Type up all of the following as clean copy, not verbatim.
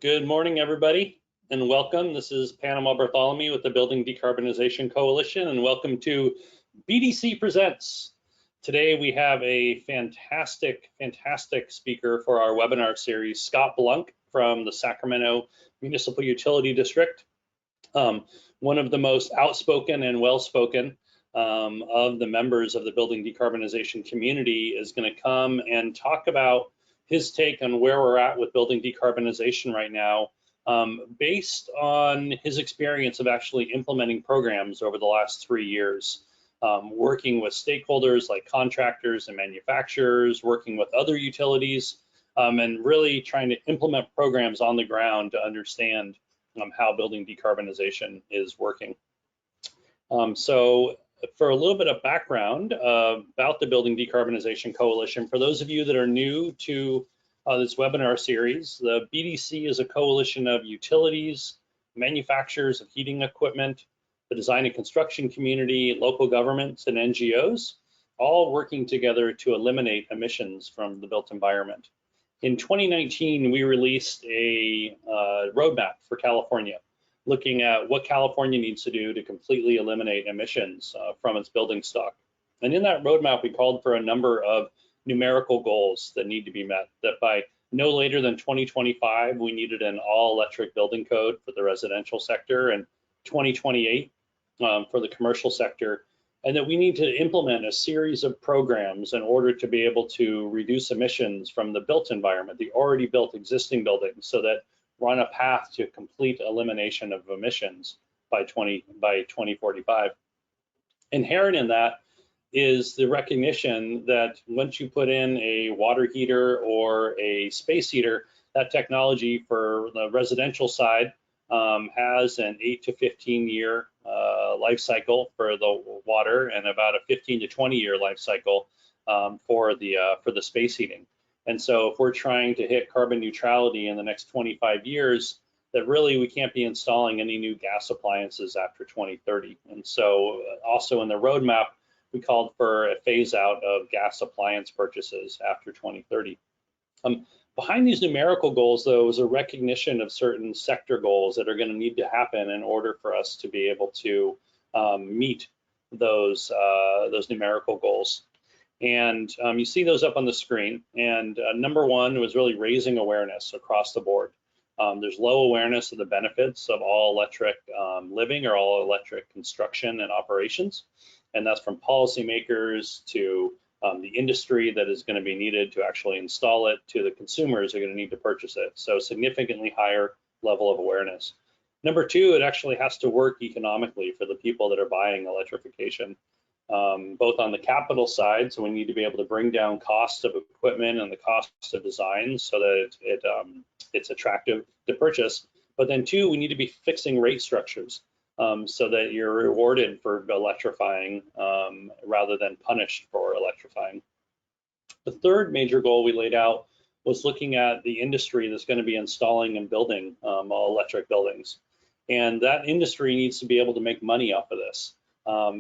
Good morning, everybody, and welcome. This is Panama Bartholomew with the Building Decarbonization Coalition, and welcome to BDC Presents. Today we have a fantastic speaker for our webinar series, Scott Blunk from the Sacramento Municipal Utility District. One of the most outspoken and well-spoken of the members of the Building Decarbonization community is going to come and talk about his take on where we're at with building decarbonization right now, based on his experience of actually implementing programs over the last 3 years, working with stakeholders like contractors and manufacturers, working with other utilities, and really trying to implement programs on the ground to understand how building decarbonization is working. So for a little bit of background about the Building Decarbonization Coalition, for those of you that are new to this webinar series, the BDC is a coalition of utilities, manufacturers of heating equipment, the design and construction community, local governments, and NGOs, all working together to eliminate emissions from the built environment. In 2019, we released a roadmap for California, looking at what California needs to do to completely eliminate emissions from its building stock. And in that roadmap, we called for a number of numerical goals that need to be met, that by no later than 2025, we needed an all-electric building code for the residential sector, and 2028 for the commercial sector, and that we need to implement a series of programs in order to be able to reduce emissions from the built environment, the already built existing buildings, so that we're on a path to complete elimination of emissions by 2045. Inherent in that is the recognition that once you put in a water heater or a space heater, that technology for the residential side has an 8 to 15 year life cycle for the water, and about a 15 to 20 year life cycle for the space heating. And so if we're trying to hit carbon neutrality in the next 25 years, that really we can't be installing any new gas appliances after 2030. And so also in the roadmap, we called for a phase out of gas appliance purchases after 2030. Behind these numerical goals, though, is a recognition of certain sector goals that are going to need to happen in order for us to be able to meet those numerical goals. And you see those up on the screen. And number one was really raising awareness across the board. There's low awareness of the benefits of all electric living or all electric construction and operations. And that's from policymakers to the industry that is going to be needed to actually install it, to the consumers who are going to need to purchase it. So significantly higher level of awareness. Number two, it actually has to work economically for the people that are buying electrification. Both on the capital side, so we need to be able to bring down cost of equipment and the cost of design so that it's attractive to purchase. But then two, we need to be fixing rate structures so that you're rewarded for electrifying rather than punished for electrifying. The third major goal we laid out was looking at the industry that's going to be installing and building electric buildings. And that industry needs to be able to make money off of this.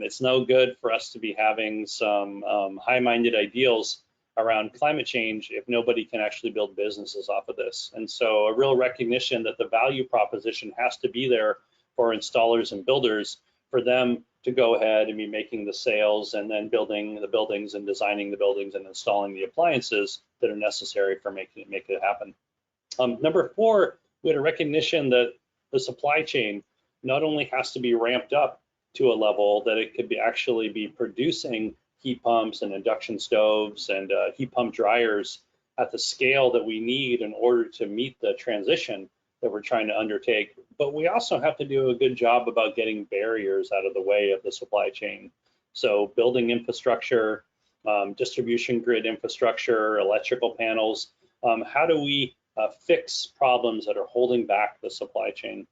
It's no good for us to be having some high-minded ideals around climate change if nobody can actually build businesses off of this. And so a real recognition that the value proposition has to be there for installers and builders, for them to go ahead and be making the sales and then building the buildings and designing the buildings and installing the appliances that are necessary for making it happen. Number four, we had a recognition that the supply chain not only has to be ramped up to a level that it could actually be producing heat pumps and induction stoves and heat pump dryers at the scale that we need in order to meet the transition that we're trying to undertake. But we also have to do a good job about getting barriers out of the way of the supply chain. So building infrastructure, distribution grid infrastructure, electrical panels, how do we fix problems that are holding back the supply chain?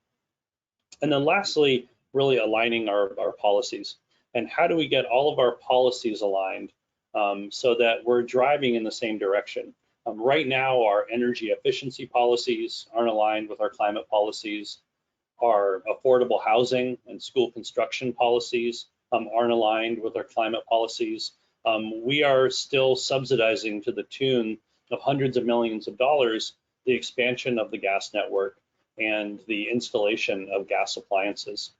And then lastly, really aligning our policies. And how do we get all of our policies aligned so that we're driving in the same direction? Right now, our energy efficiency policies aren't aligned with our climate policies. Our affordable housing and school construction policies aren't aligned with our climate policies. We are still subsidizing to the tune of hundreds of millions of dollars the expansion of the gas network, and the installation of gas appliances.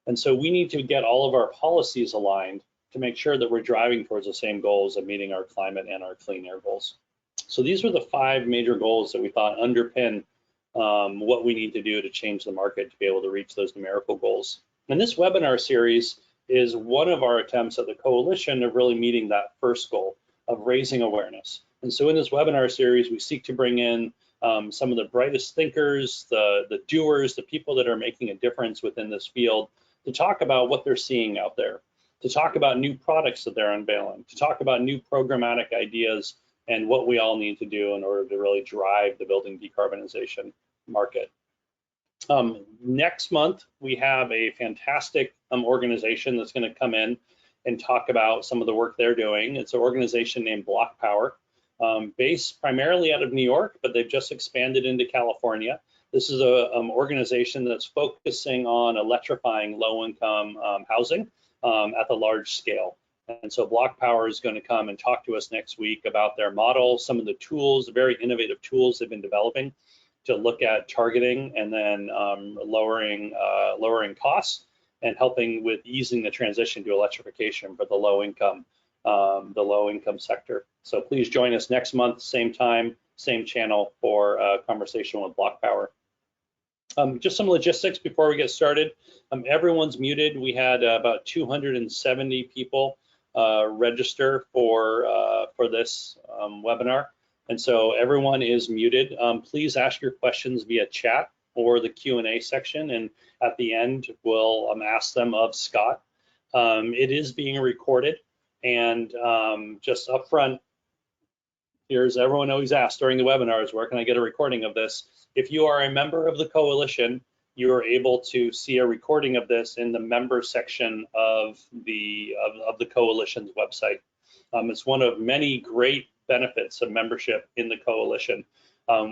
And so we need to get all of our policies aligned to make sure that we're driving towards the same goals of meeting our climate and our clean air goals. So these were the 5 major goals that we thought underpin what we need to do to change the market to be able to reach those numerical goals. And this webinar series is one of our attempts at the coalition of really meeting that first goal of raising awareness. And so in this webinar series, we seek to bring in some of the brightest thinkers, the doers, the people that are making a difference within this field to talk about what they're seeing out there, to talk about new products that they're unveiling, to talk about new programmatic ideas and what we all need to do in order to really drive the building decarbonization market. Next month, we have a fantastic organization that's going to come in and talk about some of the work they're doing. It's an organization named Block Power, based primarily out of New York, but they've just expanded into California. This is an organization that's focusing on electrifying low-income housing at the large scale. And so Block Power is going to come and talk to us next week about their model, some of the tools, the very innovative tools they've been developing to look at targeting and then lowering costs and helping with easing the transition to electrification for the low income sector. So please join us next month, same time, same channel for a conversation with Block Power. Just some logistics before we get started. Everyone's muted. We had about 270 people register for this webinar. And so everyone is muted. Please ask your questions via chat or the Q&A section. And at the end, we'll ask them of Scott. It is being recorded. And just up front, here's everyone always asks during the webinars, where can I get a recording of this? If you are a member of the coalition, you are able to see a recording of this in the member section of the coalition's website. It's one of many great benefits of membership in the coalition.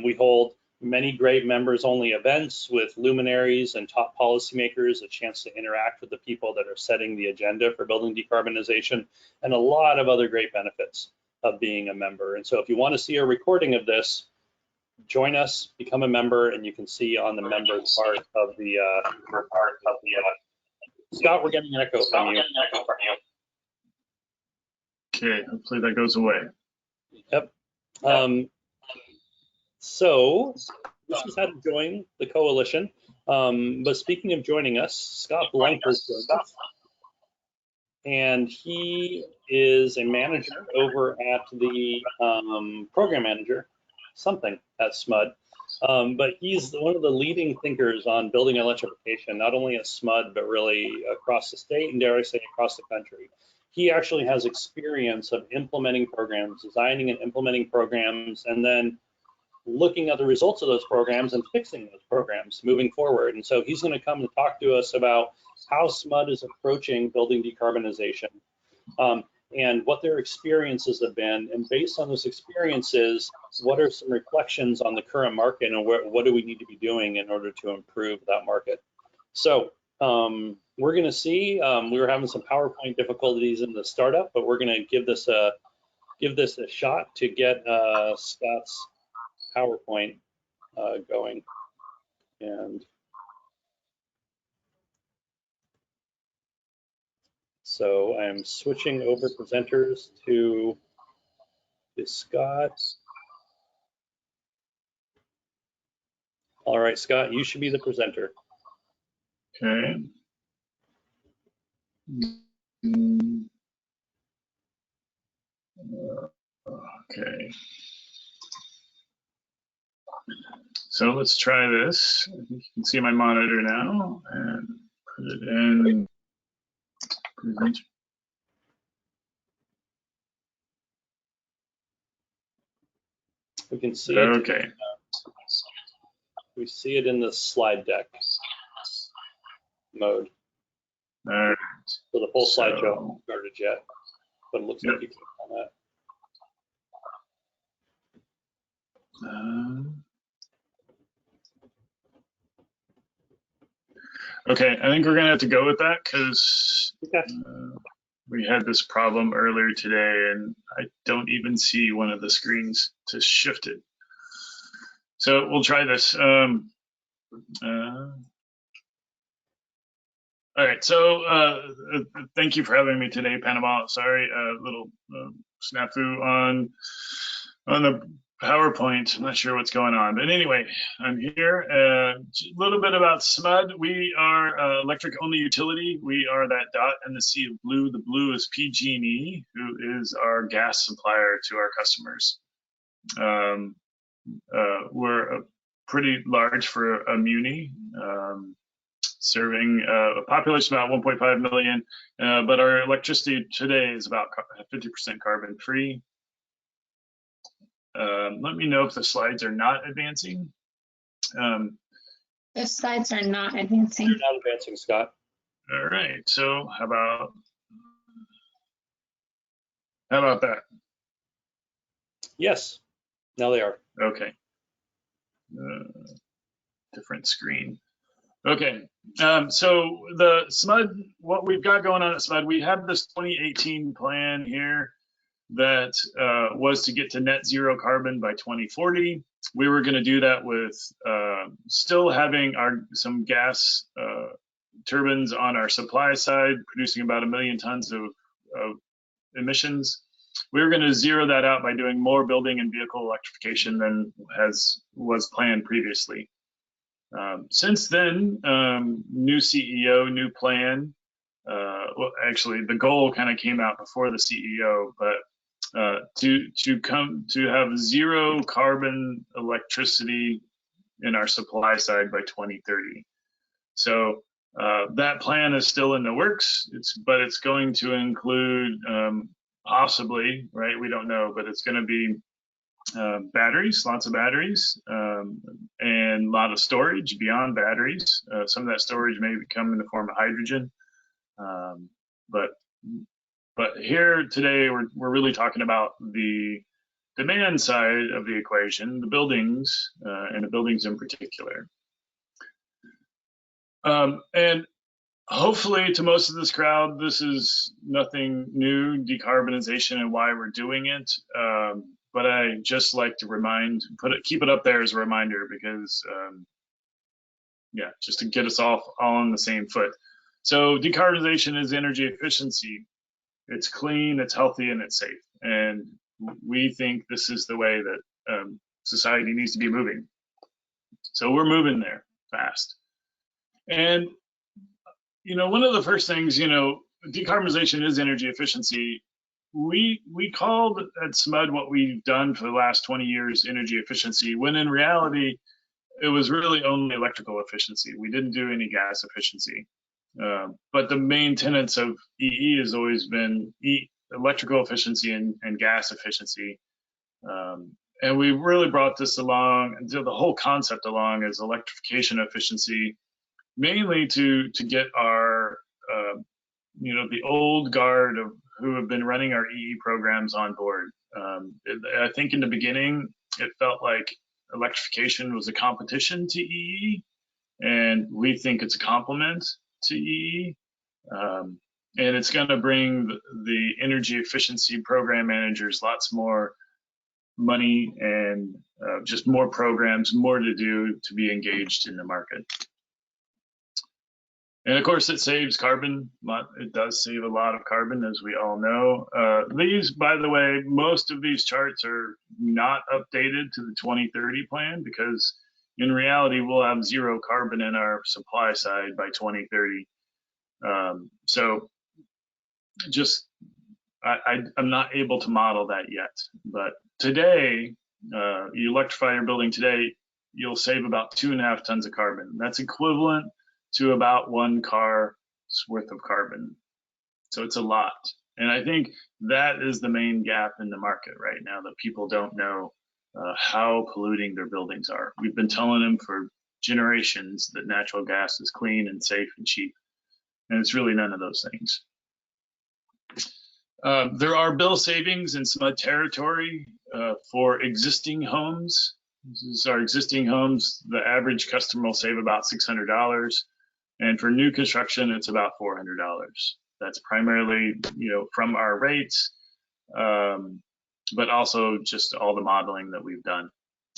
We hold many great members-only events with luminaries and top policymakers, a chance to interact with the people that are setting the agenda for building decarbonization, and a lot of other great benefits of being a member. And so if you want to see a recording of this, join us, become a member, and you can see on the member part of the Scott, we're getting an echo from you. Okay, hopefully that goes away. Yep. So this is how to join the coalition. But speaking of joining us, Scott Blunk has joined us. And he is a manager over at the program manager, something at SMUD. But he's one of the leading thinkers on building electrification, not only at SMUD, but really across the state and, dare I say, across the country. He actually has experience of implementing programs, designing and implementing programs, and then looking at the results of those programs and fixing those programs moving forward. And so he's going to come and talk to us about how SMUD is approaching building decarbonization and what their experiences have been. And based on those experiences, what are some reflections on the current market and what do we need to be doing in order to improve that market? So we're going to see, we were having some PowerPoint difficulties in the startup, but we're going to give this a shot to get Scott's PowerPoint going. And so I'm switching over presenters to Scott. All right, Scott, you should be the presenter. Okay. Okay. So let's try this. I think you can see my monitor now and put it in. We can see it. Okay. We see it in the slide deck mode. All right. So the full slideshow hasn't started yet, but it looks like you clicked on that. Okay, I think we're gonna have to go with that because we had this problem earlier today and I don't even see one of the screens to shift it. So we'll try this. All right, so thank you for having me today, Panama. Sorry, a little snafu on the PowerPoint. I'm not sure what's going on, but anyway, I'm here. A little bit about SMUD. We are electric only utility. We are that dot in the sea of blue. The blue is PG&E, who is our gas supplier to our customers. We're pretty large for a muni. Serving a population of about 1.5 million, but our electricity today is about 50% carbon free. Let me know if the slides are not advancing. The slides are not advancing. You're not advancing, Scott. All right, so how about that? Yes, now they are. Okay. Different screen. Okay, so the SMUD, what we've got going on at SMUD, we have this 2018 plan here that was to get to net zero carbon by 2040. We were going to do that with still having some gas turbines on our supply side, producing about 1 million tons of emissions. We were going to zero that out by doing more building and vehicle electrification than was planned previously. Since then, new CEO, new plan. Well, actually, the goal kind of came out before the CEO, but to have zero carbon electricity in our supply side by 2030. So that plan is still in the works. But it's going to include possibly, right? We don't know, but it's going to be batteries, lots of batteries, and a lot of storage beyond batteries. Some of that storage may come in the form of hydrogen. But here today, we're really talking about the demand side of the equation, the buildings, and the buildings in particular. And hopefully to most of this crowd, this is nothing new, decarbonization and why we're doing it. But I just like to keep it up there as a reminder because, yeah, just to get us all on the same foot. So decarbonization is energy efficiency. It's clean, it's healthy, and it's safe. And we think this is the way that society needs to be moving. So we're moving there fast. And, one of the first things, decarbonization is energy efficiency. We called at SMUD what we've done for the last 20 years energy efficiency, when in reality, it was really only electrical efficiency. We didn't do any gas efficiency. But the main tenets of EE has always been electrical efficiency and gas efficiency. And we really brought this along, the whole concept along as electrification efficiency, mainly to get our, the old guard of who have been running our EE programs on board. I think in the beginning, it felt like electrification was a competition to EE, and we think it's a complement to EE. And it's going to bring the energy efficiency program managers lots more money and just more programs, more to do to be engaged in the market. And of course, it saves carbon. It does save a lot of carbon, as we all know. These, by the way, most of these charts are not updated to the 2030 plan because in reality, we'll have zero carbon in our supply side by 2030. So just, I'm not able to model that yet. But today, you electrify your building today, you'll save about 2.5 tons of carbon. That's equivalent to about 1 car's worth of carbon. So it's a lot. And I think that is the main gap in the market right now, that people don't know how polluting their buildings are. We've been telling them for generations that natural gas is clean and safe and cheap, and it's really none of those things. There are bill savings in SMUD territory for existing homes. This is our existing homes. The average customer will save about $600. And for new construction, it's about $400. That's primarily, from our rates, but also just all the modeling that we've done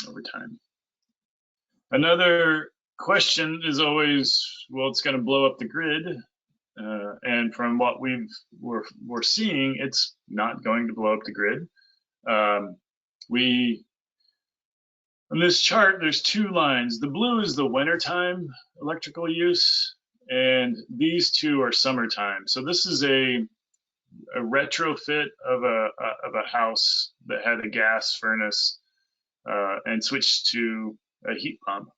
over time. Another question is always, well, it's going to blow up the grid. And from what we're seeing, it's not going to blow up the grid. On this chart, there's two lines. The blue is the wintertime electrical use, and these two are summertime. So this is a retrofit of a house that had a gas furnace and switched to a heat pump.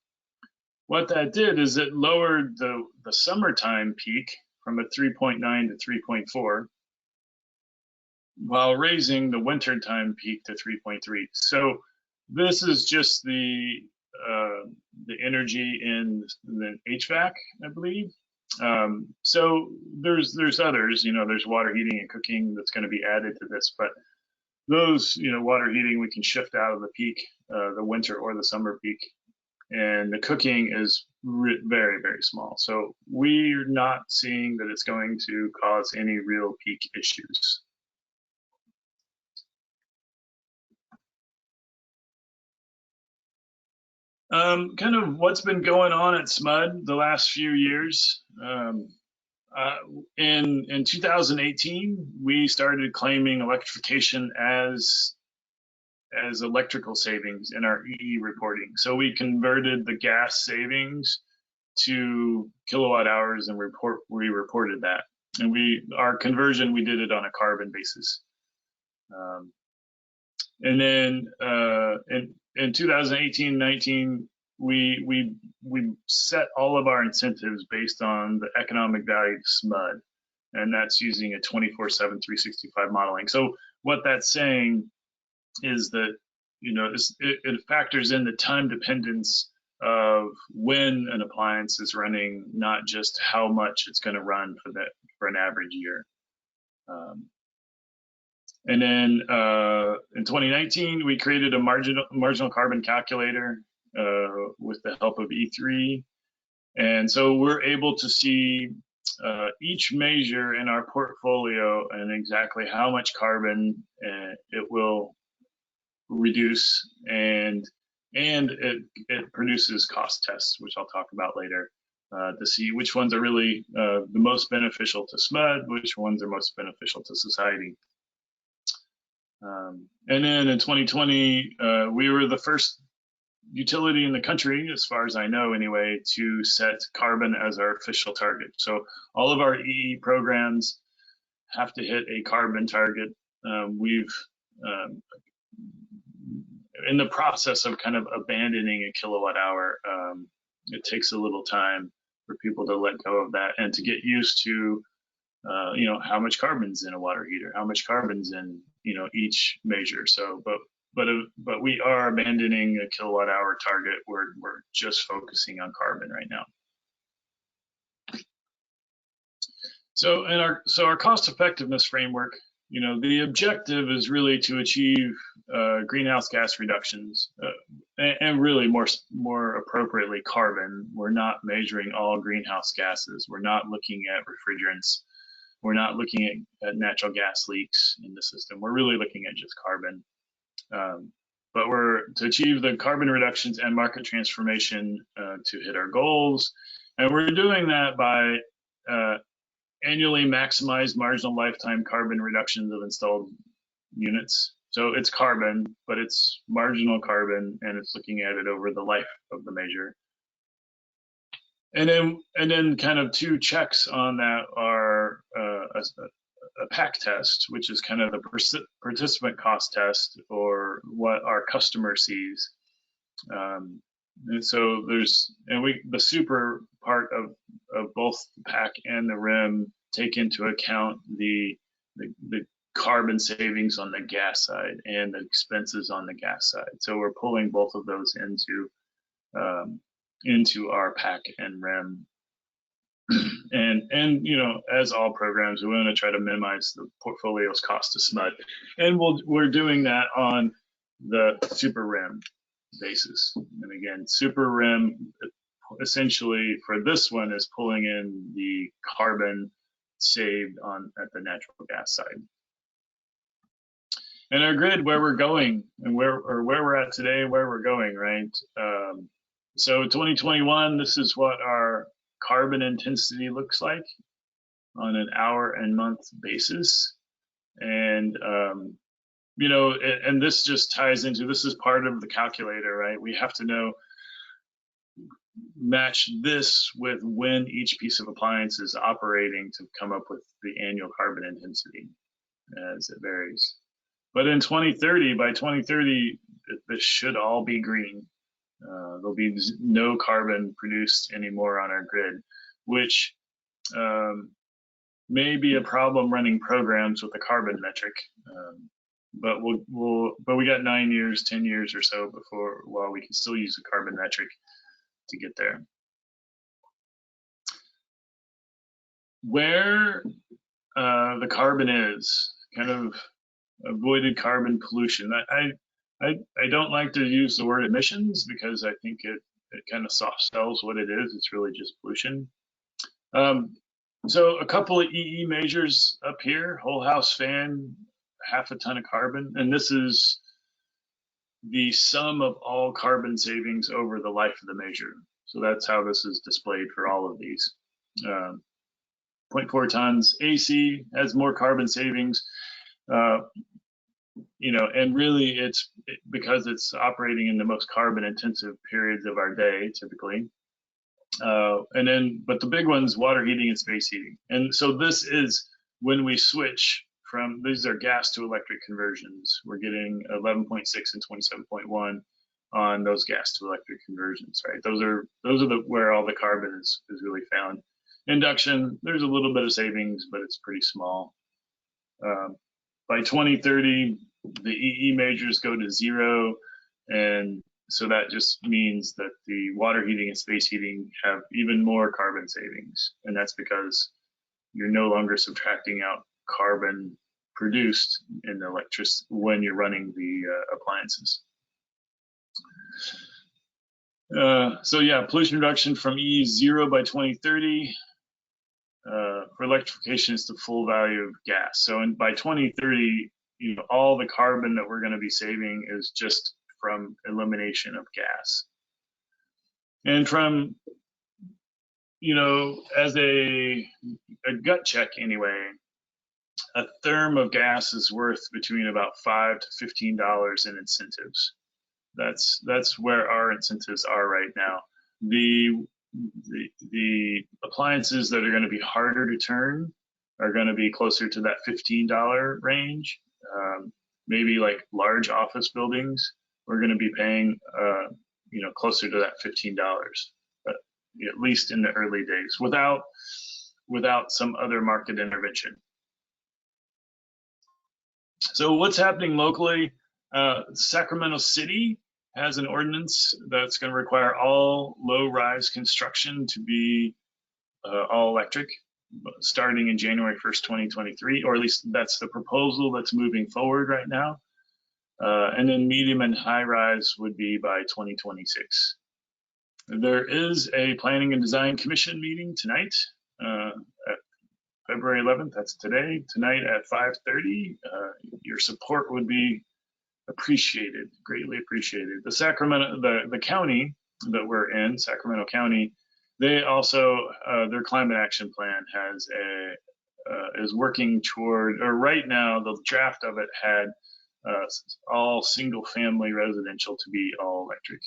What that did is it lowered the summertime peak from a 3.9 to 3.4, while raising the wintertime peak to 3.3. So this is just the energy in the HVAC, I believe. So there's others, there's water heating and cooking that's going to be added to this, but those, water heating we can shift out of the peak, the winter or the summer peak, and the cooking is very, very small. So we're not seeing that it's going to cause any real peak issues. Kind of what's been going on at SMUD the last few years. In 2018, we started claiming electrification as electrical savings in our EE reporting. So we converted the gas savings to kilowatt hours and we reported that. And our conversion, we did it on a carbon basis. And then in 2018-19, we set all of our incentives based on the economic value to SMUD, and that's using a 24/7 365 modeling. So what that's saying is that it factors in the time dependence of when an appliance is running, not just how much it's going to run for an average year. And then in 2019, we created a marginal carbon calculator with the help of E3. And so we're able to see each measure in our portfolio and exactly how much carbon it will reduce, and it produces cost tests, which I'll talk about later, to see which ones are really the most beneficial to SMUD, which ones are most beneficial to society. And then in 2020, we were the first utility in the country, as far as I know anyway, to set carbon as our official target. So all of our EE programs have to hit a carbon target. We've in the process of kind of abandoning a kilowatt hour, it takes a little time for people to let go of that and to get used to how much carbon's in a water heater, how much carbon's in each measure. So but we are abandoning a kilowatt hour target. We're just focusing on carbon right now. So our cost effectiveness framework, the objective is really to achieve greenhouse gas reductions and really more appropriately carbon. We're not measuring all greenhouse gases. We're not looking at refrigerants. We're not looking at natural gas leaks in the system. We're really looking at just carbon. But we're to achieve the carbon reductions and market transformation to hit our goals. And we're doing that by annually maximize marginal lifetime carbon reductions of installed units. So it's carbon, but it's marginal carbon, and it's looking at it over the life of the measure. And then kind of two checks on that are a PAC test, which is kind of the participant cost test, or what our customer sees. And so the super part of both the PAC and the RIM take into account the carbon savings on the gas side and the expenses on the gas side. So we're pulling both of those into our PAC and RIM. And as all programs, we want to try to minimize the portfolio's cost to SMUD, and we're doing that on the super RIM basis. And again, super RIM essentially for this one is pulling in the carbon saved at the natural gas side. And our grid, where we're going and where we're at today, where we're going, right? So 2021, this is what our carbon intensity looks like on an hour and month basis. And, you know, and this just ties into, this is part of the calculator, right? We have to know, match this with when each piece of appliance is operating to come up with the annual carbon intensity as it varies. But in 2030, by 2030, this should all be green. There'll be no carbon produced anymore on our grid, which may be a problem running programs with the carbon metric. But we got 9 years, 10 years or so before, well, we can still use the carbon metric to get there. Where the carbon is, kind of avoided carbon pollution. I don't like to use the word emissions because I think it kind of soft sells what it is. It's really just pollution. So a couple of EE measures up here: whole house fan, 0.5 ton of carbon, and this is the sum of all carbon savings over the life of the measure. So that's how this is displayed for all of these. 0.4 tons. AC has more carbon savings, you know, and really it's because it's operating in the most carbon intensive periods of our day, typically. And then, but the big one's water heating and space heating. And so this is when we switch from, these are gas to electric conversions. We're getting 11.6 and 27.1 on those gas to electric conversions, right? Those are where all the carbon is really found. Induction, there's a little bit of savings, but it's pretty small. By 2030, the EE measures go to 0, and so that just means that the water heating and space heating have even more carbon savings, and that's because you're no longer subtracting out carbon produced in the electricity when you're running the appliances. So yeah, pollution reduction from E0 by 2030. For electrification, it's the full value of gas. So by 2030, you know, all the carbon that we're going to be saving is just from elimination of gas. And from, you know, as a gut check anyway, a therm of gas is worth between about $5 to $15 in incentives. That's where our incentives are right now. The appliances that are going to be harder to turn are going to be closer to that $15 range. Maybe like large office buildings, we're going to be paying, you know, closer to that $15, but at least in the early days, without some other market intervention. So what's happening locally? Sacramento City has an ordinance that's going to require all low-rise construction to be all electric starting in January 1st, 2023, or at least that's the proposal that's moving forward right now. And then medium and high-rise would be by 2026. There is a Planning and Design Commission meeting tonight at February 11th. That's today, tonight at 5:30. Your support would be appreciated, greatly appreciated. The Sacramento, the county that we're in, Sacramento County, they also, their climate action plan has is working toward, or right now, the draft of it had all single family residential to be all electric.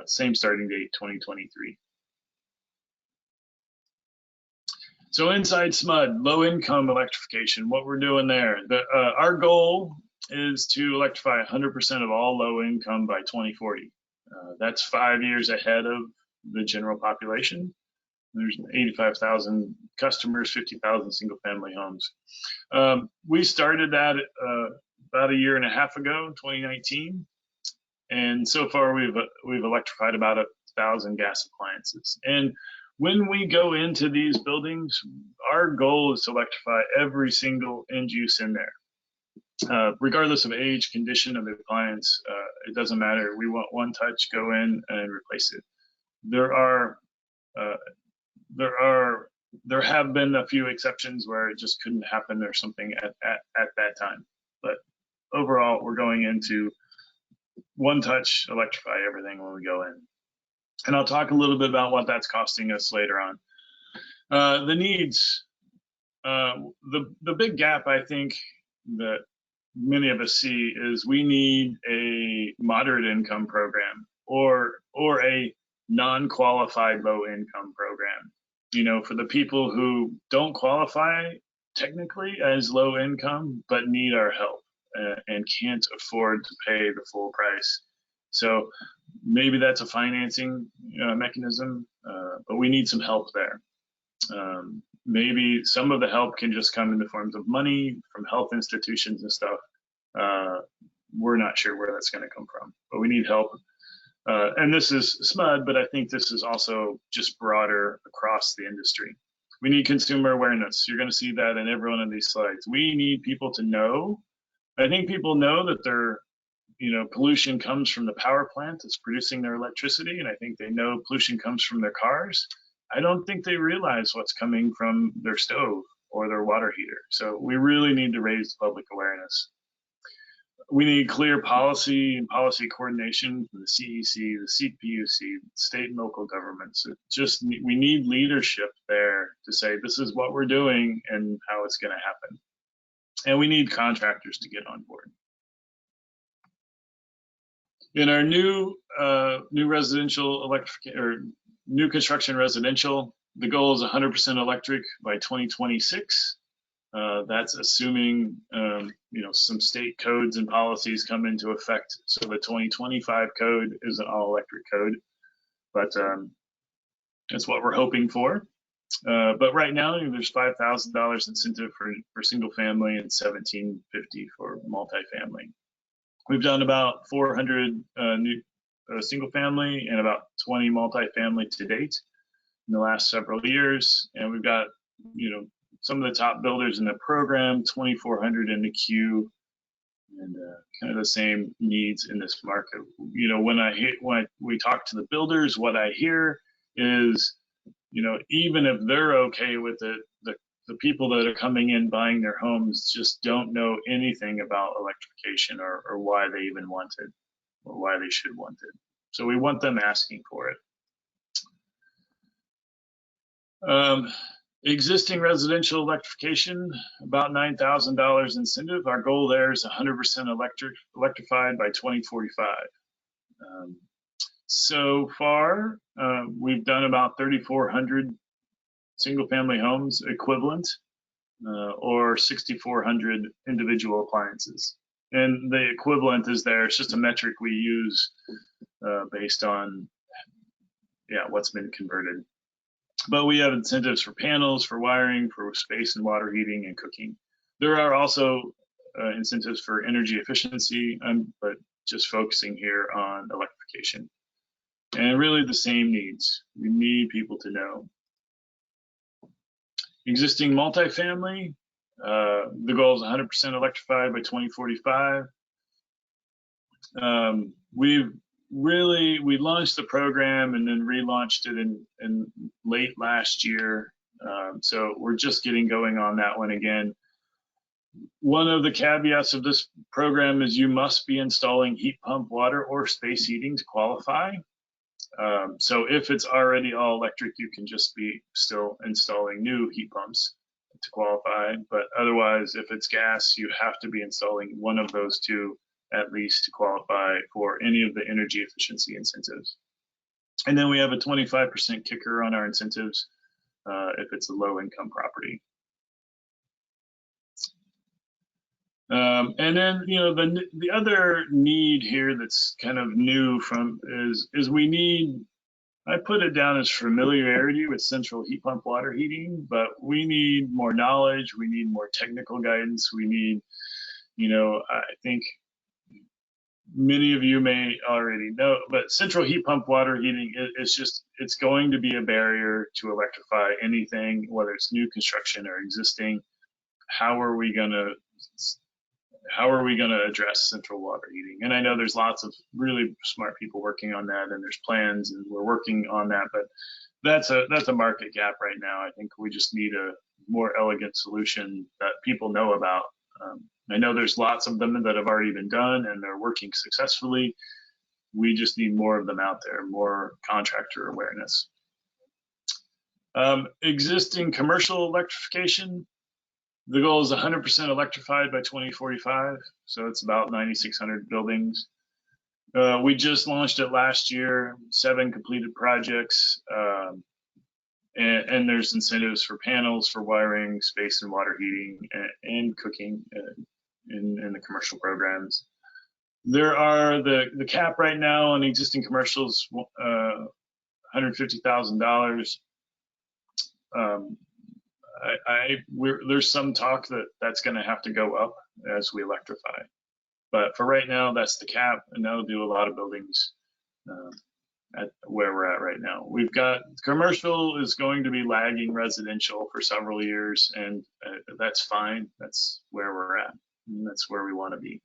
Same starting date, 2023. So inside SMUD, low income electrification, what we're doing there. Our goal is to electrify 100% of all low income by 2040. That's 5 years ahead of the general population. There's 85,000 customers, 50,000 single family homes. We started that about 1.5 years ago, 2019. And so far we've electrified about 1,000 gas appliances. And when we go into these buildings, our goal is to electrify every single end use in there. Regardless of age, condition of the appliance, it doesn't matter. We want one touch, go in and replace it. There have been a few exceptions where it just couldn't happen or something at that time. But overall, we're going into one touch, electrify everything when we go in. And I'll talk a little bit about what that's costing us later on. The needs, the big gap I think that many of us see is we need a moderate income program or a non-qualified low income program. You know, for the people who don't qualify technically as low income but need our help and can't afford to pay the full price. So maybe that's a financing mechanism, but we need some help there. Maybe some of the help can just come in the forms of money from health institutions and stuff. We're not sure where that's going to come from, but we need help. And this is SMUD, but I think this is also just broader across the industry. We need consumer awareness. You're going to see that in every one of these slides. We need people to know. I think people know that pollution comes from the power plant that's producing their electricity, and I think they know pollution comes from their cars. I don't think they realize what's coming from their stove or their water heater. So we really need to raise public awareness. We need clear policy and policy coordination from the CEC, the CPUC, state and local governments. We need leadership there to say this is what we're doing and how it's going to happen. And we need contractors to get on board. In our new residential electric or new construction residential, the goal is 100% electric by 2026. That's assuming some state codes and policies come into effect. So the 2025 code is an all electric code, but that's what we're hoping for. But right now there's $5,000 incentive for single family and $1,750 for multifamily. We've done about 400 new single family and about 20 multifamily to date in the last several years, and we've got some of the top builders in the program, 2,400 in the queue, and kind of the same needs in this market. When we talk to the builders, what I hear is, even if they're okay with it, the people that are coming in buying their homes just don't know anything about electrification or why they even want it or why they should want it. So we want them asking for it. Existing residential electrification, about $9,000 incentive. Our goal there is 100% electrified by 2045. So far, we've done about 3,400 single-family homes equivalent, or 6,400 individual appliances. And the equivalent is there. It's just a metric we use based on what's been converted. But we have incentives for panels, for wiring, for space and water heating and cooking. There are also incentives for energy efficiency, but just focusing here on electrification. And really the same needs. We need people to know. Existing multifamily, the goal is 100% electrified by 2045. We launched the program and then relaunched it in late last year. So we're just getting going on that one again. One of the caveats of this program is you must be installing heat pump, water, or space heating to qualify. So if it's already all electric, you can just be still installing new heat pumps to qualify. But otherwise, if it's gas, you have to be installing one of those two at least to qualify for any of the energy efficiency incentives. And then we have a 25% kicker on our incentives if it's a low income property. And then, the other need here that's kind of new is we need, I put it down as familiarity with central heat pump water heating, but we need more knowledge. We need more technical guidance. We need, I think many of you may already know, but central heat pump water heating it's going to be a barrier to electrify anything, whether it's new construction or existing. How are we going to address central water heating? And I know there's lots of really smart people working on that, and there's plans, and we're working on that, but that's a market gap right now. I think we just need a more elegant solution that people know about. I know there's lots of them that have already been done and they're working successfully, we just need more of them out there, more contractor awareness. Existing commercial electrification, the goal is 100% electrified by 2045, so it's about 9,600 buildings. We just launched it last year, 7 completed projects, and there's incentives for panels, for wiring, space and water heating, and cooking in the commercial programs. There are the cap right now on existing commercials, $150,000. There's some talk that that's going to have to go up as we electrify, but for right now, that's the cap, and that'll do a lot of buildings at where we're at right now. We've got commercial is going to be lagging residential for several years, and that's fine. That's where we're at, and that's where we want to be.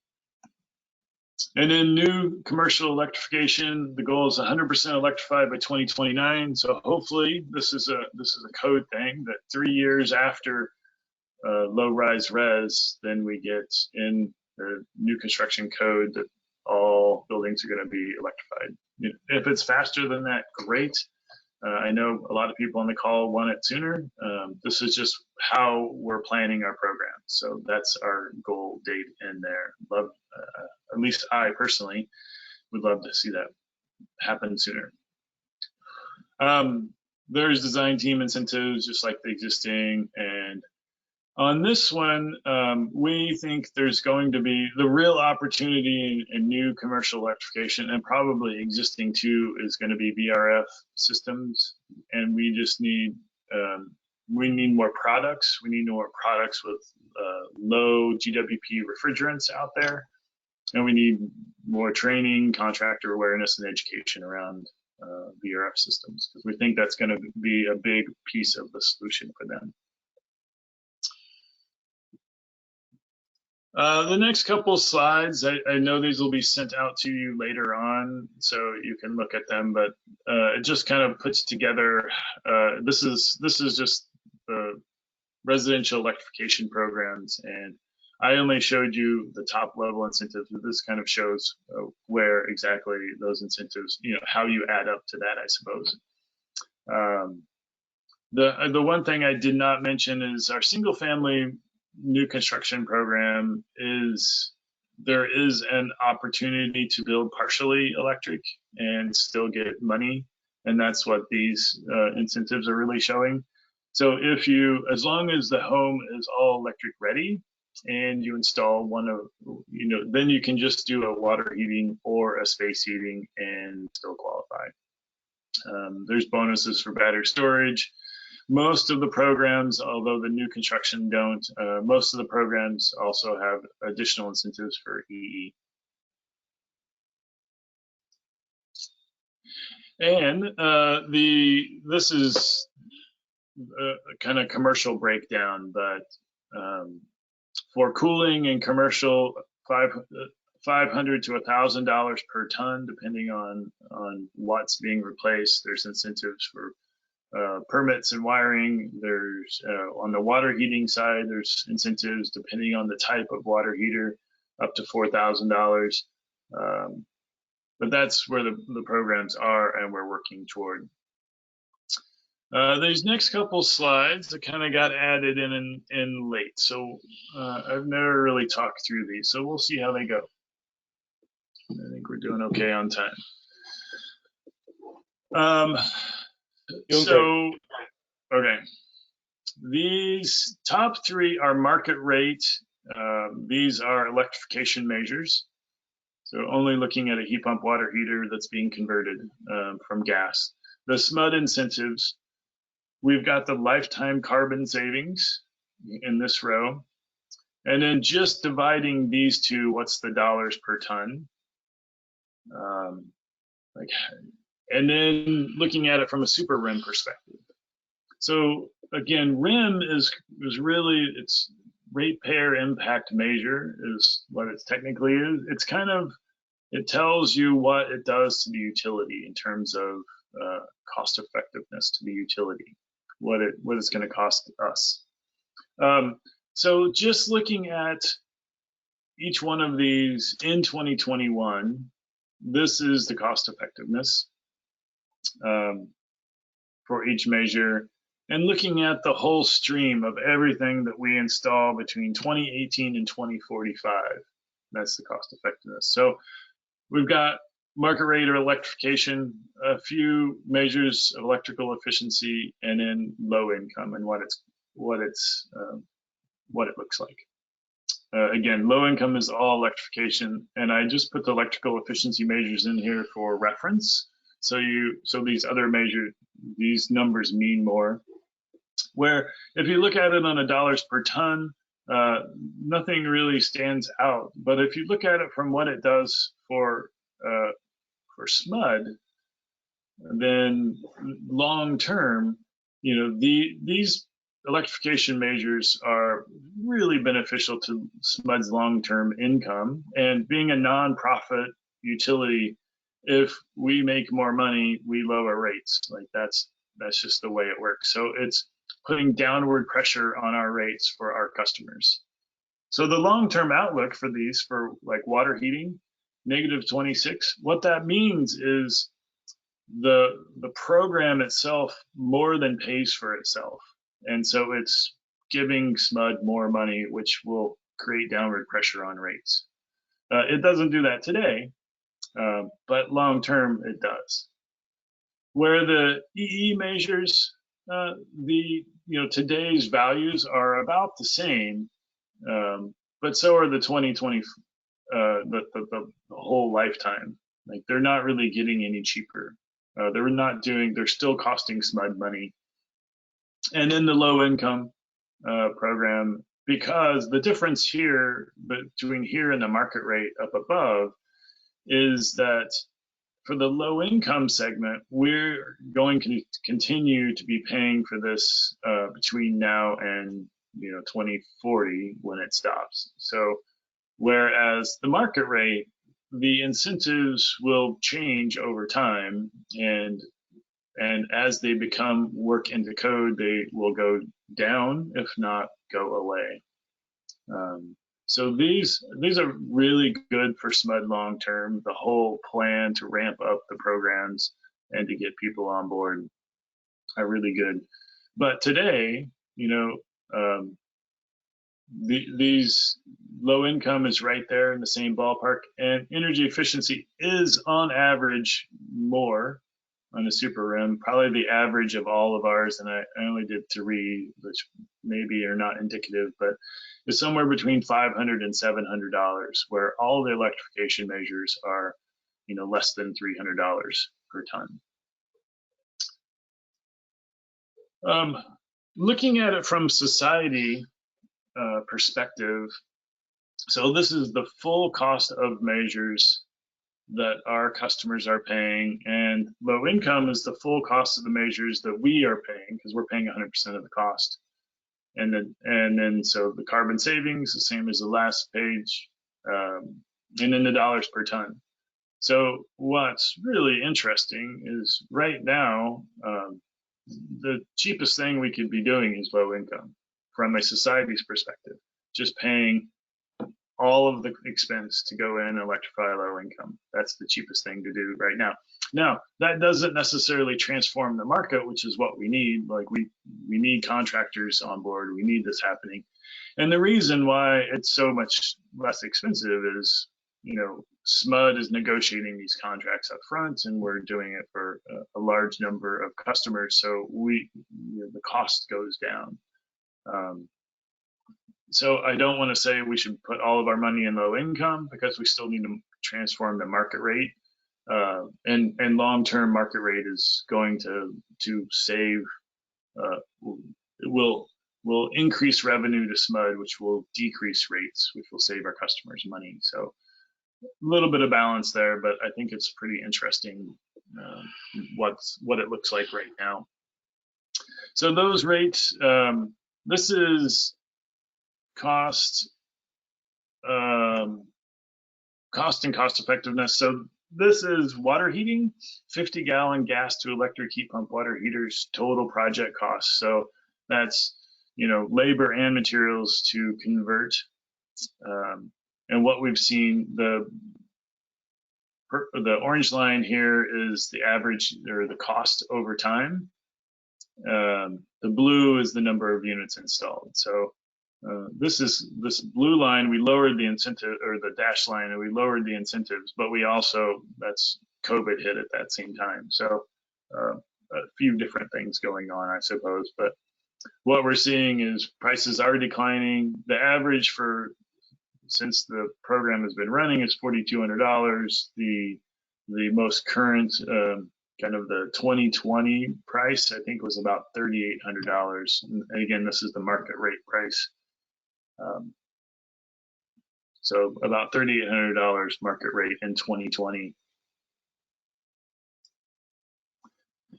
And in new commercial electrification, the goal is 100% electrified by 2029. So hopefully, this is a code thing that 3 years after low-rise res, then we get in the new construction code that all buildings are going to be electrified. If it's faster than that, great. I know a lot of people on the call want it sooner. This is just how we're planning our program. So that's our goal date in there. Love, at least I personally would love to see that happen sooner. There's design team incentives, just like the existing. And on this one, we think there's going to be the real opportunity in new commercial electrification, and probably existing too, is going to be VRF systems. And we just need more products. We need more products with low GWP refrigerants out there. And we need more training, contractor awareness, and education around VRF systems, because we think that's going to be a big piece of the solution for them. The next couple of slides, I know these will be sent out to you later on, so you can look at them, but it just kind of puts together, this is just the residential electrification programs, and I only showed you the top level incentives, but this kind of shows where exactly those incentives, how you add up to that, I suppose. The one thing I did not mention is our single family new construction program there is an opportunity to build partially electric and still get money, and that's what these incentives are really showing. So as long as the home is all electric ready and you install one of, then you can just do a water heating or a space heating and still qualify. There's bonuses for battery storage. Most of the programs, although the new construction don't, most of the programs also have additional incentives for EE. And this is a kind of commercial breakdown, but for cooling and commercial, $500 to $1,000 per ton, depending on what's being replaced. There's incentives for permits and wiring. There's on the water heating side, there's incentives depending on the type of water heater, up to $4,000. But that's where the programs are, and we're working toward. These next couple slides that kind of got added in late, so I've never really talked through these, so we'll see how they go. I think we're doing okay on time. Okay, these top 3 are market rate. These are electrification measures. So only looking at a heat pump water heater that's being converted from gas. The SMUD incentives, we've got the lifetime carbon savings in this row. And then just dividing these two, what's the dollars per ton? And then looking at it from a super RIM perspective. So again, RIM is really, it's ratepayer impact measure is what it technically is. It's kind of, it tells you what it does to the utility in terms of cost effectiveness to the utility, what it's going to cost us. So just looking at each one of these in 2021, this is the cost effectiveness for each measure, and looking at the whole stream of everything that we install between 2018 and 2045. That's the cost effectiveness. So we've got market rate or electrification, a few measures of electrical efficiency, and then low income and what it looks like. Again, low income is all electrification, and I just put the electrical efficiency measures in here for reference. So these other measures, these numbers mean more. Where if you look at it on a dollars per ton, nothing really stands out. But if you look at it from what it does for SMUD, then long term, these electrification measures are really beneficial to SMUD's long-term income. And being a nonprofit utility, if we make more money, we lower rates. Like that's just the way it works. So it's putting downward pressure on our rates for our customers. So the long-term outlook for these, for like water heating, -26, what that means is the program itself more than pays for itself. And so it's giving SMUD more money, which will create downward pressure on rates. It doesn't do that today, but long term it does. Where the EE measures, today's values are about the same, but so are the 2020, the whole lifetime. Like they're not really getting any cheaper. They're still costing SMUD money. And then the low income program, because the difference here between here and the market rate up above is that for the low income segment, we're going to continue to be paying for this between now and 2040 when it stops. So whereas the market rate, the incentives will change over time, and as they become work into code, they will go down, if not go away. So these are really good for SMUD long term. The whole plan to ramp up the programs and to get people on board are really good. But today, these low income is right there in the same ballpark, and energy efficiency is on average more on the super rim, probably the average of all of ours, and I only did 3, which maybe are not indicative, but it's somewhere between $500 and $700, where all the electrification measures are, less than $300 per ton. Looking at it from society perspective, so this is the full cost of measures that our customers are paying, and low income is the full cost of the measures that we are paying, because we're paying 100% of the cost. And then so the carbon savings, the same as the last page, and then the dollars per ton. So what's really interesting is right now, the cheapest thing we could be doing is low income from a society's perspective, just paying all of the expense to go in and electrify low income. That's the cheapest thing to do right now. Now, that doesn't necessarily transform the market, which is what we need. Like we need contractors on board. We need this happening. And the reason why it's so much less expensive is, SMUD is negotiating these contracts up front, and we're doing it for a large number of customers. So the cost goes down. So I don't want to say we should put all of our money in low income, because we still need to transform the market rate. And long-term market rate is going to save, will increase revenue to SMUD, which will decrease rates, which will save our customers money. So a little bit of balance there, but I think it's pretty interesting what it looks like right now. So those rates, this is cost and cost effectiveness. So this is water heating, 50-gallon gas to electric heat pump water heaters, total project cost. So that's labor and materials to convert. And what we've seen, the orange line here is the average or the cost over time. The blue is the number of units installed. So this blue line, we lowered the incentive, or the dash line, and we lowered the incentives, but we also, that's COVID hit at that same time. So a few different things going on, I suppose. But what we're seeing is prices are declining. The average for, since the program has been running, is $4,200. The most current kind of the 2020 price, I think, was about $3,800. And again, this is the market rate price. So about $3,800 market rate in 2020.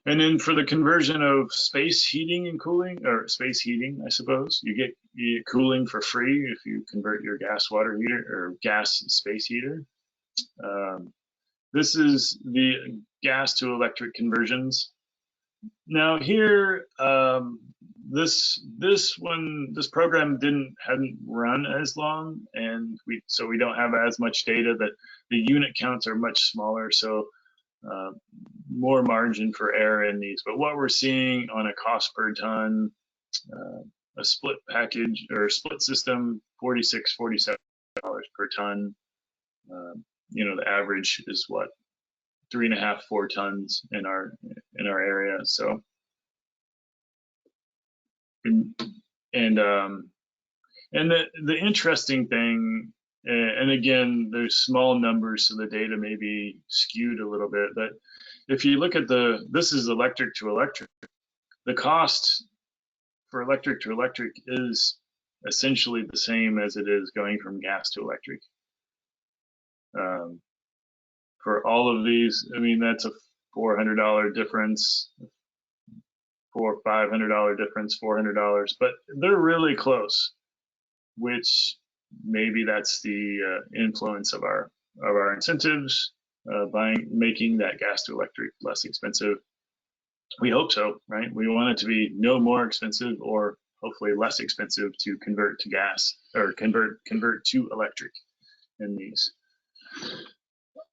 And then for the conversion of space heating and cooling, or space heating, I suppose, you get cooling for free if you convert your gas water heater or gas space heater. This is the gas to electric conversions. Now here, this program hadn't run as long, and so we don't have as much data. That the unit counts are much smaller, so more margin for error in these. But what we're seeing on a cost per ton, a split package or split system, $46, $47 per ton. You know, the average is what, 3.5, 4 tons in our area. So, and the interesting thing, and again, there's small numbers, so the data may be skewed a little bit, but if you look at this is electric to electric, the cost for electric to electric is essentially the same as it is going from gas to electric. For all of these, I mean, that's a $400 difference, $500 difference, $400, but they're really close, which maybe that's the influence of our incentives, making that gas to electric less expensive. We hope so, right? We want it to be no more expensive, or hopefully less expensive to convert to gas, or convert to electric in these.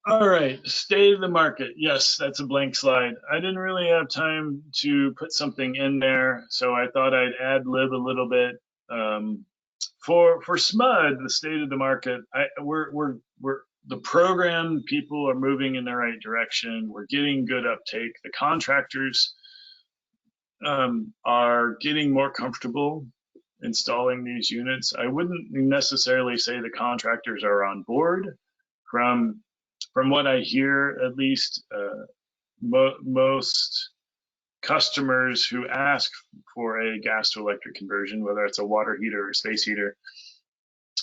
All right, state of the market. Yes, that's a blank slide. I didn't really have time to put something in there, so I thought I'd ad lib a little bit. For SMUD, the state of the market, we're the program, people are moving in the right direction. We're getting good uptake. The contractors are getting more comfortable installing these units. I wouldn't necessarily say the contractors are on board. From what I hear, at least, most customers who ask for a gas to electric conversion, whether it's a water heater or space heater,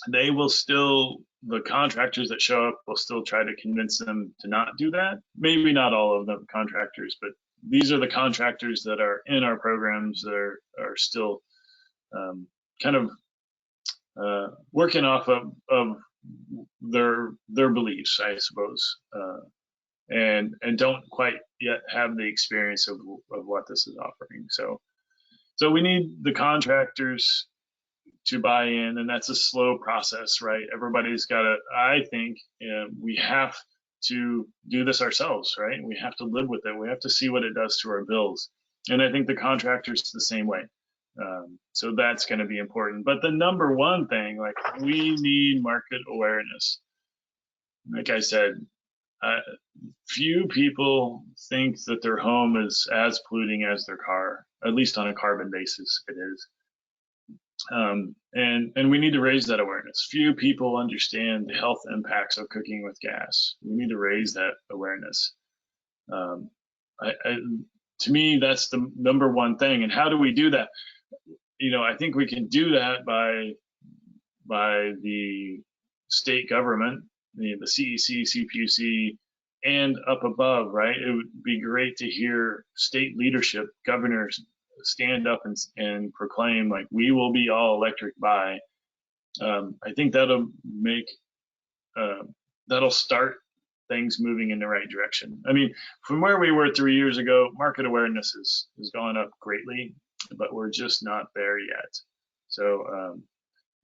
they will still, the contractors that show up will still try to convince them to not do that. Maybe not all of the contractors, but these are the contractors that are in our programs that are still kind of working off of their beliefs, I suppose, and don't quite yet have the experience of what this is offering. So we need the contractors to buy in, and that's a slow process, right? Everybody's got to, I think, we have to do this ourselves, right? We have to live with it. We have to see what it does to our bills. And I think the contractors the same way. So that's going to be important. But the number one thing, like, we need market awareness. Like I said, few people think that their home is as polluting as their car, at least on a carbon basis it is. And we need to raise that awareness. Few people understand the health impacts of cooking with gas. We need to raise that awareness. To me, that's the number one thing. And how do we do that? You know, I think we can do that by the state government, the CEC, CPUC, and up above, right? It would be great to hear state leadership, governors, stand up and proclaim, like, we will be all electric by. I think that'll make that'll start things moving in the right direction. I mean, from where we were 3 years ago, market awareness has gone up greatly, but we're just not there yet. So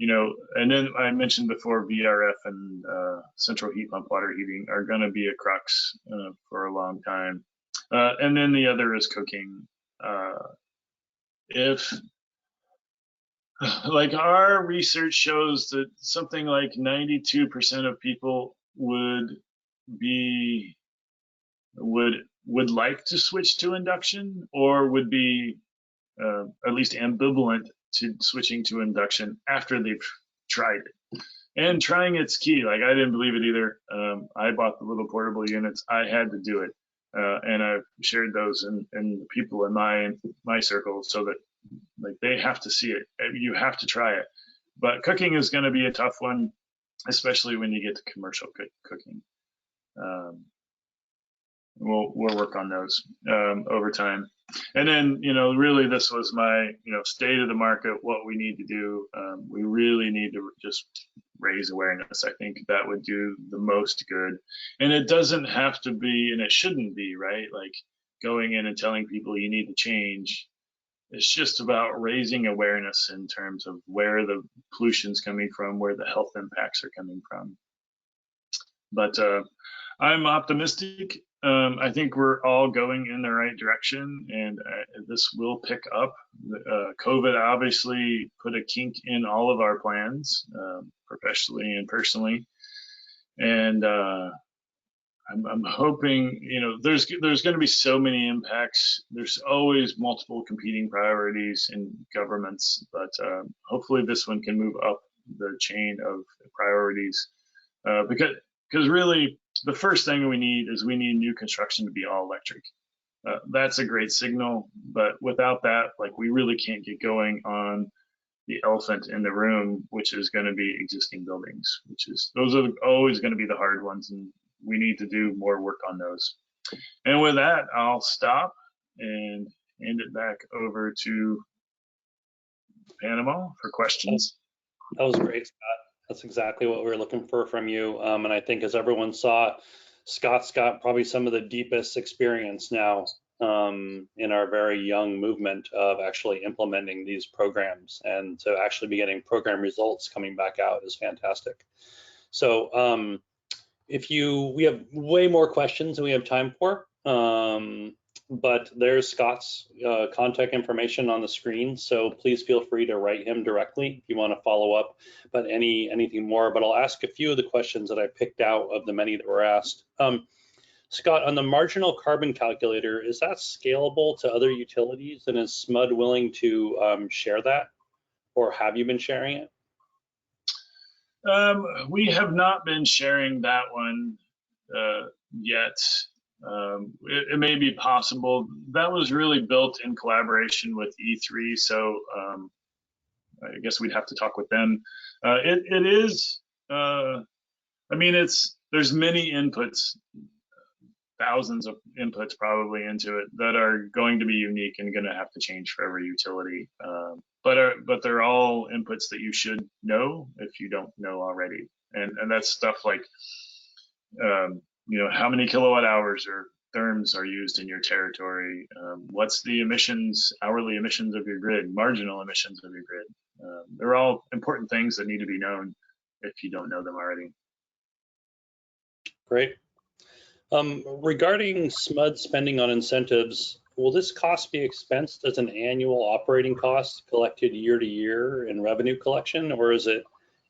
and then I mentioned before VRF and central heat pump water heating are going to be a crux for a long time. And then the other is cooking. If like our research shows that something like 92% of people would like to switch to induction, or would be at least ambivalent to switching to induction after they've tried it. And trying it's key. Like, I didn't believe it either. I bought the little portable units. I had to do it. And I've shared those and people in my circle, so that like they have to see it. You have to try it. But cooking is going to be a tough one, especially when you get to commercial cooking. We'll work on those over time. And then, really this was my, state of the market, what we need to do. We really need to just raise awareness. I think that would do the most good. And it doesn't have to be, and it shouldn't be, right? Like going in and telling people you need to change. It's just about raising awareness in terms of where the pollution's coming from, where the health impacts are coming from. But I'm optimistic. I think we're all going in the right direction, and this will pick up. COVID obviously put a kink in all of our plans, professionally and personally. And I'm hoping, there's going to be so many impacts. There's always multiple competing priorities in governments, but hopefully this one can move up the chain of priorities, because really the first thing we need new construction to be all electric. That's a great signal, but without that, like, we really can't get going on the elephant in the room, which is going to be existing buildings, those are always going to be the hard ones, and we need to do more work on those. And with that, I'll stop and hand it back over to Panama for questions. That was great, Scott. That's exactly what we were looking for from you. And I think, as everyone saw, Scott's got probably some of the deepest experience now in our very young movement of actually implementing these programs, and to actually be getting program results coming back out is fantastic. So we have way more questions than we have time for, but there's Scott's contact information on the screen, so please feel free to write him directly if you want to follow up, but anything more. But I'll ask a few of the questions that I picked out of the many that were asked. Scott, on the marginal carbon calculator, is that scalable to other utilities, and is SMUD willing to share that, or have you been sharing it? We have not been sharing that one yet. It may be possible. That was really built in collaboration with E3, so I guess we'd have to talk with them. It is, there's many inputs, thousands of inputs probably into it, that are going to be unique and going to have to change for every utility. But they're all inputs that you should know if you don't know already. And that's stuff like, how many kilowatt hours or therms are used in your territory? What's the hourly emissions of your grid, marginal emissions of your grid? They're all important things that need to be known if you don't know them already. Great. Regarding SMUD spending on incentives, will this cost be expensed as an annual operating cost collected year to year in revenue collection, or is it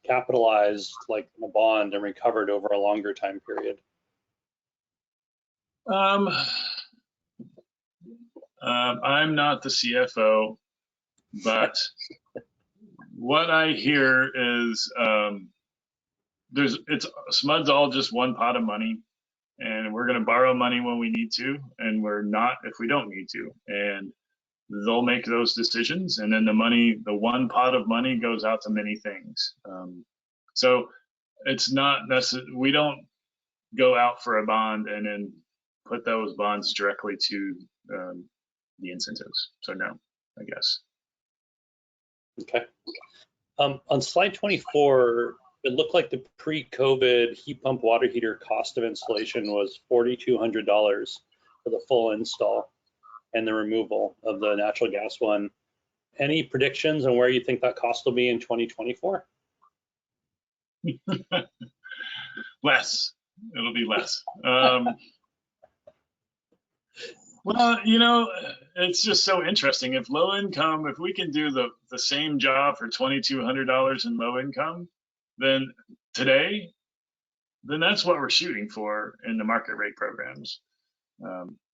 capitalized like a bond and recovered over a longer time period? I'm not the CFO, but what I hear is SMUD's all just one pot of money, and we're going to borrow money when we need to, and we're not if we don't need to. And they'll make those decisions, and then the one pot of money goes out to many things. So it's not necessary. We don't go out for a bond and then put those bonds directly to the incentives. So no, I guess. Okay. On slide 24, it looked like the pre-COVID heat pump water heater cost of installation was $4,200 for the full install and the removal of the natural gas one. Any predictions on where you think that cost will be in 2024? Less. It'll be less. Well, you know, it's just so interesting. If low income, if we can do the same job for $2,200 in low income, then today, then that's what we're shooting for in the market rate programs.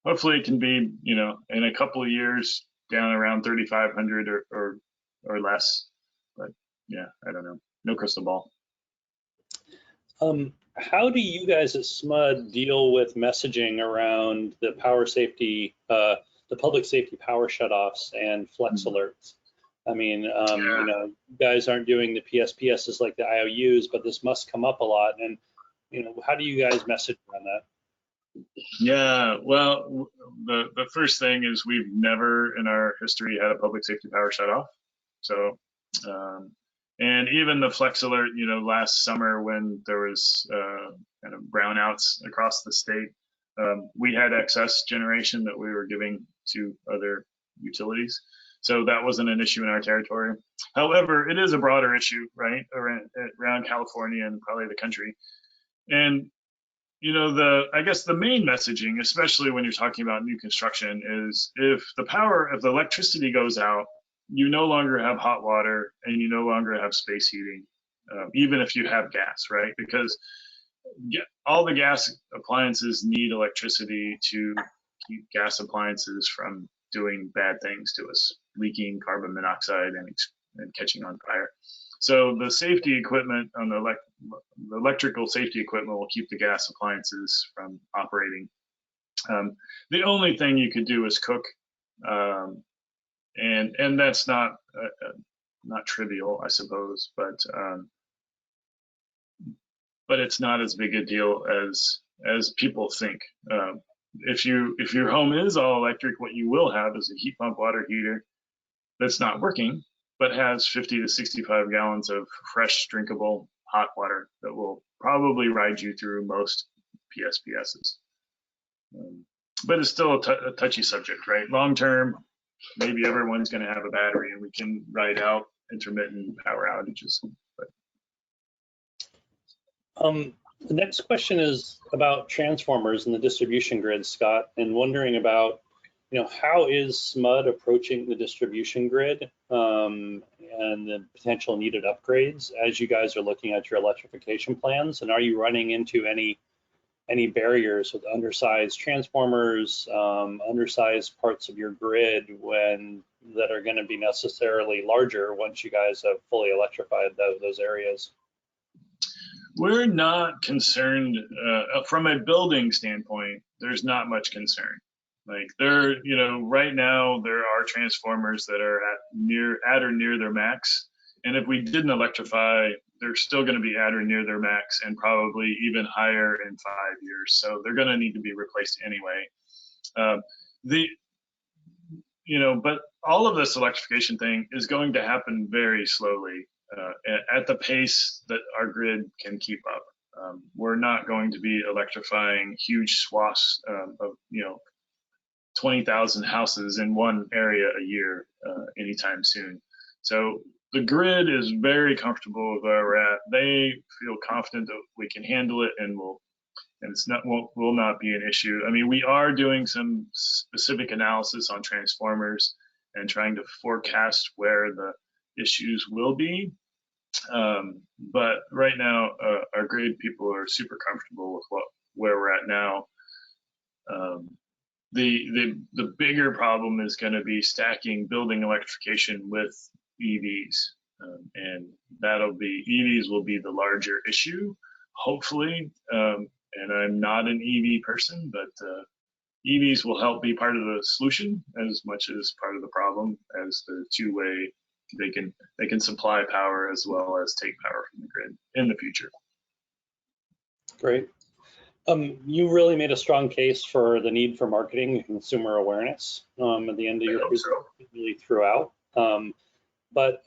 Hopefully, it can be, you know, in a couple of years down around 3,500 or less. But yeah, I don't know. No crystal ball. How do you guys at SMUD deal with messaging around the power safety, the public safety power shutoffs and flex alerts? I mean, you know, you guys aren't doing the PSPSs like the IOUs, but this must come up a lot. And, you know, how do you guys message around that? Yeah, well, the first thing is we've never in our history had a public safety power shutoff. So, and even the flex alert, you know, last summer when there was kind of brownouts across the state, we had excess generation that we were giving to other utilities. So that wasn't an issue in our territory. However, it is a broader issue, right, around California and probably the country. And, you know, I guess the main messaging, especially when you're talking about new construction, is if the electricity goes out, you no longer have hot water and you no longer have space heating, even if you have gas, right? Because all the gas appliances need electricity to keep gas appliances from doing bad things to us, leaking carbon monoxide and catching on fire. So the safety equipment on the electrical safety equipment will keep the gas appliances from operating. The only thing you could do is cook. And that's not trivial, I suppose, but it's not as big a deal as people think. If your home is all electric, what you will have is a heat pump water heater that's not working, but has 50 to 65 gallons of fresh, drinkable hot water that will probably ride you through most PSPSs. But it's still a touchy subject, right? Long term, maybe everyone's going to have a battery and we can ride out intermittent power outages. The next question is about transformers in the distribution grid, Scott, and wondering about, you know, how is SMUD approaching the distribution grid and the potential needed upgrades as you guys are looking at your electrification plans? And are you running into any barriers with undersized transformers, undersized parts of your grid that are going to be necessarily larger once you guys have fully electrified those areas? We're not concerned from a building standpoint. There's not much concern. Like you know, right now there are transformers that are at or near their max, and if we didn't electrify, they're still going to be at or near their max and probably even higher in 5 years. So they're going to need to be replaced anyway. You know, but all of this electrification thing is going to happen very slowly at the pace that our grid can keep up. We're not going to be electrifying huge swaths of, you know, 20,000 houses in one area a year anytime soon. So the grid is very comfortable with where we're at. They feel confident that we can handle it and will not be an issue. I mean, we are doing some specific analysis on transformers and trying to forecast where the issues will be. But right now, our grid people are super comfortable with where we're at now. The bigger problem is going to be stacking building electrification with EVs, and EVs will be the larger issue, hopefully. And I'm not an EV person, but EVs will help be part of the solution as much as part of the problem, as the two-way they can supply power as well as take power from the grid in the future. Great. You really made a strong case for the need for marketing and consumer awareness at the end of your presentation, really throughout. But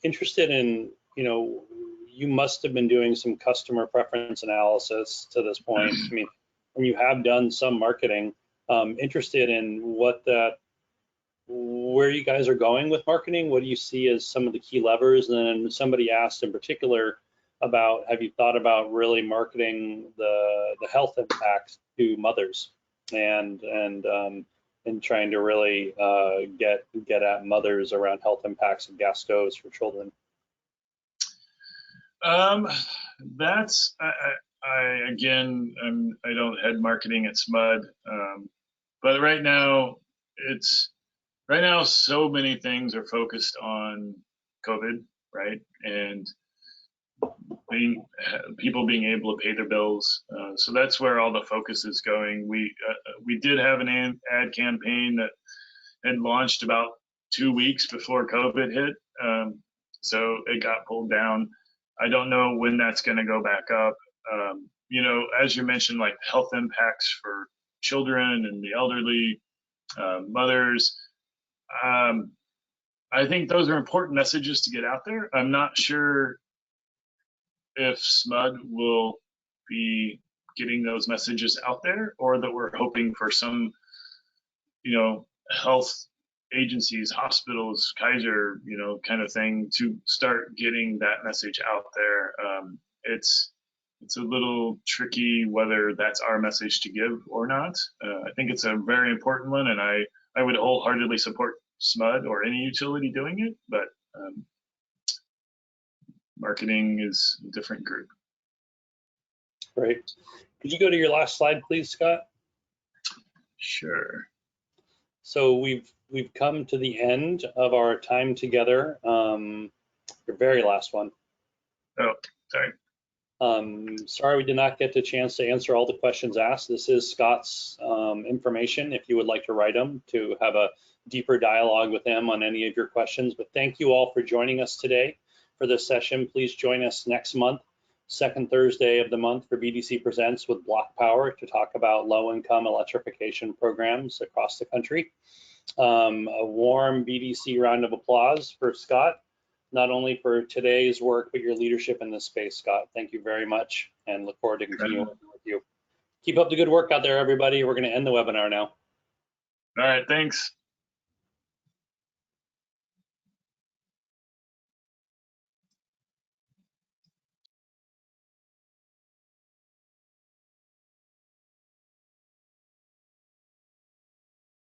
interested in, you know, you must have been doing some customer preference analysis to this point. I mean, when you have done some marketing, interested in where you guys are going with marketing. What do you see as some of the key levers? And then somebody asked in particular, have you thought about really marketing the health impacts to mothers and trying to really get at mothers around health impacts of gas stoves for children? That's I again I don't head marketing at SMUD, but right now so many things are focused on COVID, right? And people being able to pay their bills. So that's where all the focus is going. We did have an ad campaign that had launched about 2 weeks before COVID hit. So it got pulled down. I don't know when that's going to go back up. As you mentioned, like health impacts for children and the elderly, mothers. I think those are important messages to get out there. I'm not sure if SMUD will be getting those messages out there, or that we're hoping for some, health agencies, hospitals, Kaiser, kind of thing to start getting that message out there. It's a little tricky whether that's our message to give or not. I think it's a very important one, and I would wholeheartedly support SMUD or any utility doing it, but marketing is a different group. Great. Could you go to your last slide, please, Scott? Sure. So we've come to the end of our time together. Your very last one. Oh, sorry. Sorry we did not get the chance to answer all the questions asked. This is Scott's information if you would like to write him to have a deeper dialogue with him on any of your questions. But thank you all for joining us today for this session. Please join us next month, second Thursday of the month, for BDC Presents with Block Power to talk about low-income electrification programs across the country. A warm BDC round of applause for Scott, not only for today's work, but your leadership in this space, Scott. Thank you very much, and look forward to continuing working with you. Keep up the good work out there, everybody. We're going to end the webinar now. All right, thanks.